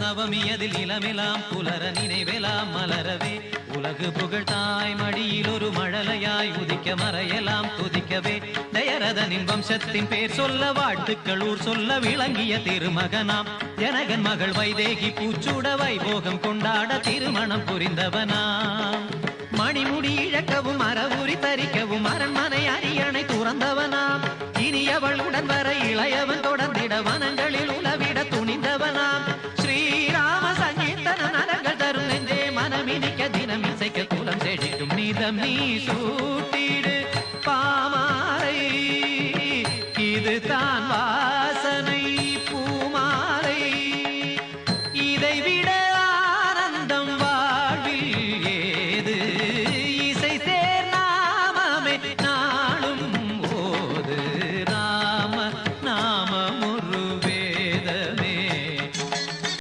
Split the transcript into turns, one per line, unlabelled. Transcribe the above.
நவமியதில் நிலமெலாம் புலர நினைவெலாம் மலரவே உலகு புகழ் தாய் மடியில் ஒரு மழலையாய் உதிக்க மறையலாம் துதிக்கவே தயரதனின் வம்சத்தின் பேர் சொல்ல வாழ்த்துக்கள் ஊர் சொல்ல விளங்கிய திருமகனாம் ஜனகன் மகள் வைதேகி பூச்சூட வைபோகம் கொண்டாட திருமணம் புரிந்தவனாம் மணிமுடி இழக்கவும் அறவுரி தரிக்கவும் அரண்மனை அரியணை துறந்தவனாம் இனி அவளுடன் வர இளையவன் தொடர்ந்திட வனங்களில் உலவிட துணிந்தவனாம் ஸ்ரீராம சங்கீர்த்தன நரங்கள் தரும் நெஞ்சே மனமினிக்க தினம் இசைக்க குலம் செழிக்கும் நீதம் நீ சூட்டிடு பாமாலை இதுதான் வாசனை பூமாலை இதை விட